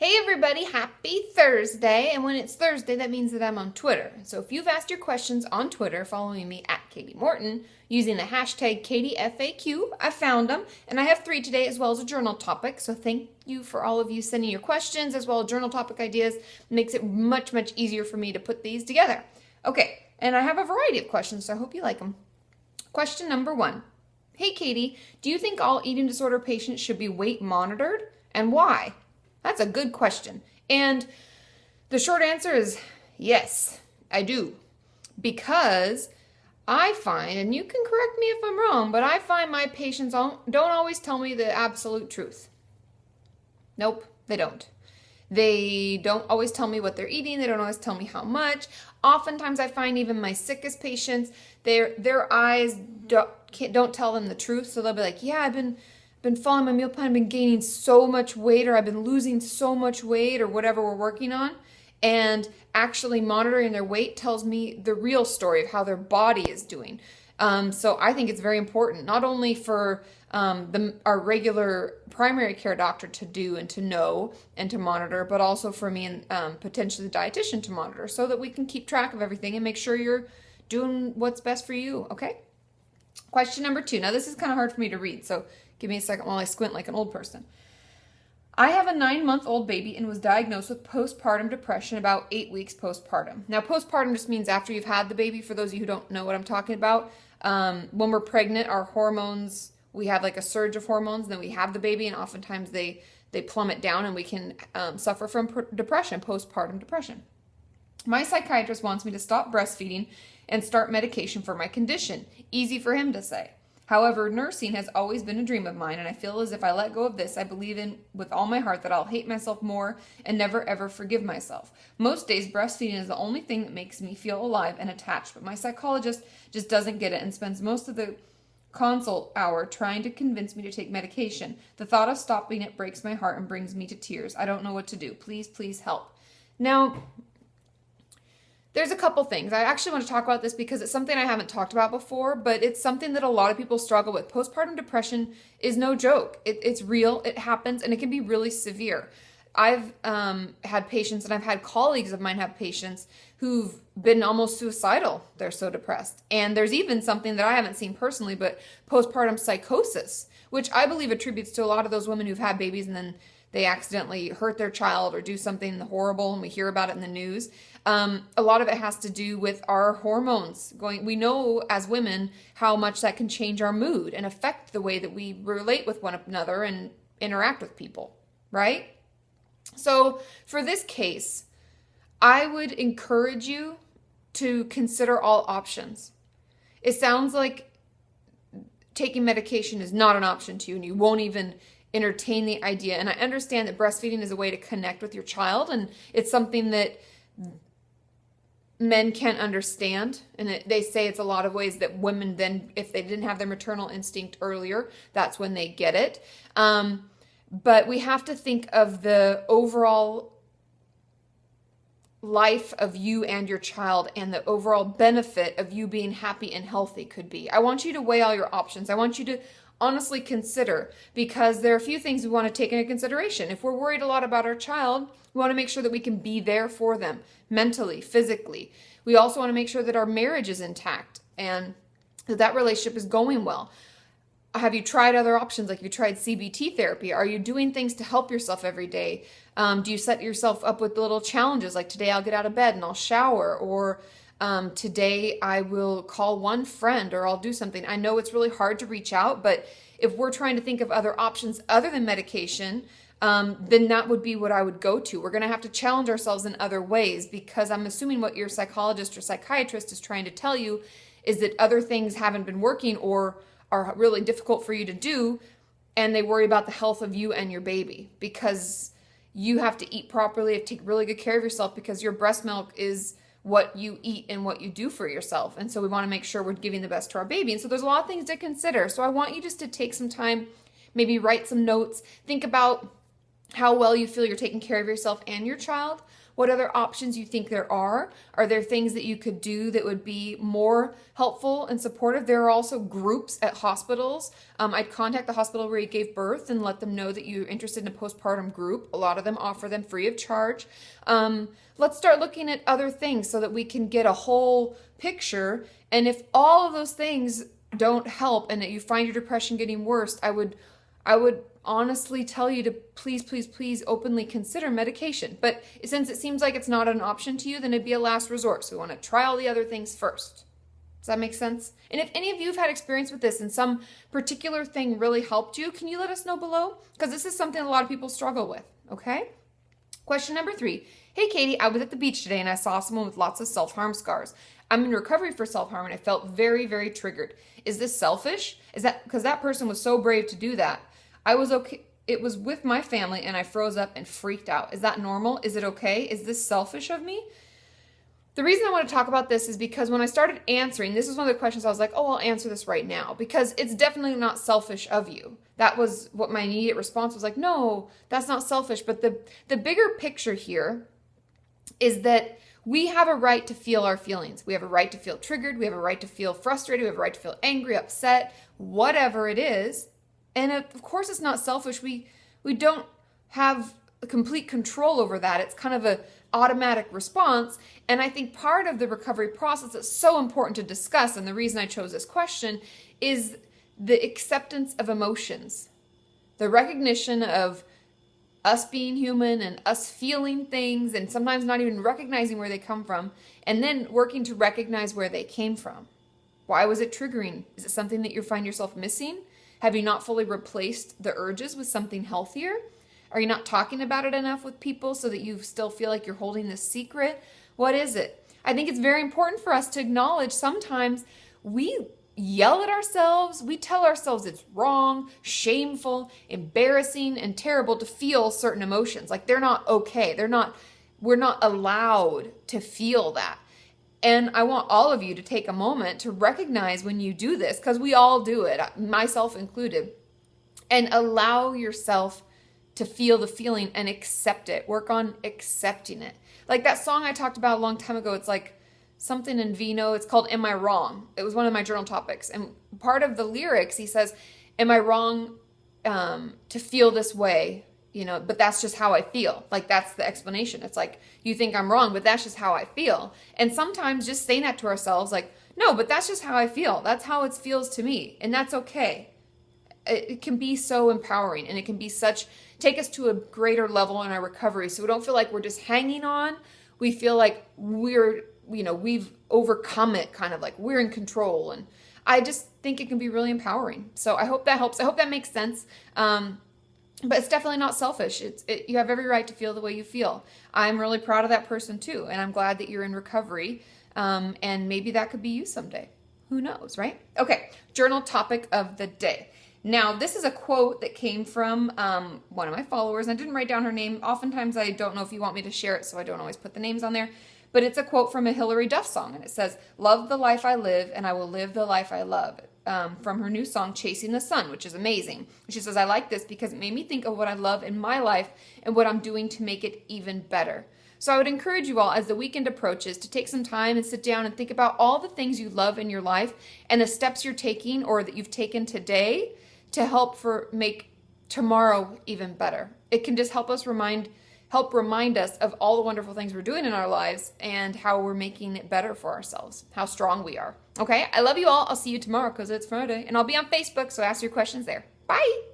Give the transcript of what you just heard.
Hey everybody, happy Thursday. And when it's Thursday, that means that I'm on Twitter. So if you've asked your questions on Twitter following me at Kati Morton using the hashtag KatiFAQ, I found them. And I have 3 today as well as a journal topic. So thank you for all of you sending your questions as well as journal topic ideas. It makes it much easier for me to put these together. Okay, and I have a variety of questions, so I hope you like them. Question number 1. Hey Kati, do you think all eating disorder patients should be weight monitored? And why? That's a good question. And the short answer is yes, I do. Because I find, and you can correct me if I'm wrong, but I find my patients don't always tell me the absolute truth. Nope, they don't. They don't always tell me what they're eating. They don't always tell me how much. Oftentimes I find even my sickest patients, their eyes don't tell them the truth. So they'll be like, yeah, I've been following my meal plan, I've been gaining so much weight, or I've been losing so much weight, or whatever we're working on. And actually monitoring their weight tells me the real story of how their body is doing. So I think it's very important, not only for our regular primary care doctor to do and to know and to monitor, but also for me and potentially the dietitian to monitor, so that we can keep track of everything and make sure you're doing what's best for you, okay? Question number 2. Now this is kind of hard for me to read, so give me a second while I squint like an old person. I have a 9-month-old baby and was diagnosed with postpartum depression about 8 weeks postpartum. Now, postpartum just means after you've had the baby. For those of you who don't know what I'm talking about, when we're pregnant, our hormones, we have like a surge of hormones, and then we have the baby, and oftentimes they plummet down, and we can suffer from depression, postpartum depression. My psychiatrist wants me to stop breastfeeding and start medication for my condition. Easy for him to say. However, nursing has always been a dream of mine, and I feel as if I let go of this, I believe in with all my heart that I'll hate myself more and never ever forgive myself. Most days, breastfeeding is the only thing that makes me feel alive and attached, but my psychologist just doesn't get it and spends most of the consult hour trying to convince me to take medication. The thought of stopping it breaks my heart and brings me to tears. I don't know what to do. Please help. Now, there's a couple things. I actually want to talk about this because it's something I haven't talked about before, but it's something that a lot of people struggle with. Postpartum depression is no joke. It's real, it happens, and it can be really severe. I've had patients, and I've had colleagues of mine have patients who've been almost suicidal. They're so depressed. And there's even something that I haven't seen personally, but postpartum psychosis, which I believe attributes to a lot of those women who've had babies and then they accidentally hurt their child or do something horrible, and we hear about it in the news. A lot of it has to do with our hormones going. We know as women how much that can change our mood and affect the way that we relate with one another and interact with people, right? So for this case, I would encourage you to consider all options. It sounds like taking medication is not an option to you, and you won't even entertain the idea. And I understand that breastfeeding is a way to connect with your child, and it's something that men can't understand. And they say it's a lot of ways that women then, if they didn't have their maternal instinct earlier, that's when they get it. But we have to think of the overall life of you and your child, and the overall benefit of you being happy and healthy could be. I want you to weigh all your options. I want you to honestly consider, because there are a few things we want to take into consideration. If we're worried a lot about our child, we want to make sure that we can be there for them mentally, physically. We also want to make sure that our marriage is intact and that relationship is going well. Have you tried other options? Like, have you tried CBT therapy? Are you doing things to help yourself every day? Do you set yourself up with little challenges, like today I'll get out of bed and I'll shower, or today I will call one friend, or I'll do something. I know it's really hard to reach out, but if we're trying to think of other options other than medication, then that would be what I would go to. We're going to have to challenge ourselves in other ways, because I'm assuming what your psychologist or psychiatrist is trying to tell you is that other things haven't been working or are really difficult for you to do, and they worry about the health of you and your baby, because you have to eat properly, have to take really good care of yourself, because your breast milk is what you eat and what you do for yourself. And so we want to make sure we're giving the best to our baby. And so there's a lot of things to consider. So I want you just to take some time, maybe write some notes, think about how well you feel you're taking care of yourself and your child, what other options you think there are. Are there things that you could do that would be more helpful and supportive? There are also groups at hospitals. I'd contact the hospital where you gave birth and let them know that you're interested in a postpartum group. A lot of them offer them free of charge. Let's start looking at other things so that we can get a whole picture. And if all of those things don't help and that you find your depression getting worse, I would honestly tell you to please openly consider medication. But since it seems like it's not an option to you, then it'd be a last resort. So we want to try all the other things first. Does that make sense? And if any of you have had experience with this and some particular thing really helped you, can you let us know below? Because this is something a lot of people struggle with, okay? Question number 3. Hey, Katie, I was at the beach today and I saw someone with lots of self-harm scars. I'm in recovery for self-harm and I felt very, very triggered. Is this selfish? Is that because that person was so brave to do that? I was okay. It was with my family and I froze up and freaked out. Is that normal? Is it okay? Is this selfish of me? The reason I want to talk about this is because when I started answering, this is one of the questions I was like, oh, I'll answer this right now because it's definitely not selfish of you. That was what my immediate response was like, no, that's not selfish. But the bigger picture here is that we have a right to feel our feelings. We have a right to feel triggered. We have a right to feel frustrated. We have a right to feel angry, upset, whatever it is. And of course, it's not selfish. We don't have complete control over that. It's kind of an automatic response. And I think part of the recovery process that's so important to discuss, and the reason I chose this question, is the acceptance of emotions. The recognition of us being human and us feeling things and sometimes not even recognizing where they come from, and then working to recognize where they came from. Why was it triggering? Is it something that you find yourself missing? Have you not fully replaced the urges with something healthier? Are you not talking about it enough with people so that you still feel like you're holding this secret? What is it? I think it's very important for us to acknowledge sometimes we yell at ourselves. We tell ourselves it's wrong, shameful, embarrassing, and terrible to feel certain emotions. Like they're not okay. We're not allowed to feel that. And I want all of you to take a moment to recognize when you do this, because we all do it, myself included, and allow yourself to feel the feeling and accept it. Work on accepting it. Like that song I talked about a long time ago, it's like something in Vino. It's called Am I Wrong? It was one of my journal topics. And part of the lyrics, he says, am I wrong to feel this way? You know, but that's just how I feel. Like that's the explanation. It's like, you think I'm wrong, but that's just how I feel. And sometimes just saying that to ourselves, like, no, but that's just how I feel. That's how it feels to me. And that's okay. It can be so empowering, and it can be take us to a greater level in our recovery. So we don't feel like we're just hanging on. We feel like we've overcome it, kind of like we're in control. And I just think it can be really empowering. So I hope that helps. I hope that makes sense. But it's definitely not selfish. You have every right to feel the way you feel. I'm really proud of that person too. And I'm glad that you're in recovery. And maybe that could be you someday. Who knows, right? Okay, journal topic of the day. Now, this is a quote that came from one of my followers. I didn't write down her name. Oftentimes, I don't know if you want me to share it, so I don't always put the names on there. But it's a quote from a Hillary Duff song, and it says, "Love the life I live, and I will live the life I love." From her new song, Chasing the Sun, which is amazing. She says, I like this because it made me think of what I love in my life and what I'm doing to make it even better. So I would encourage you all, as the weekend approaches, to take some time and sit down and think about all the things you love in your life and the steps you're taking or that you've taken today to help make tomorrow even better. It can just help remind us of all the wonderful things we're doing in our lives and how we're making it better for ourselves, how strong we are. Okay, I love you all. I'll see you tomorrow because it's Friday, and I'll be on Facebook, so ask your questions there. Bye.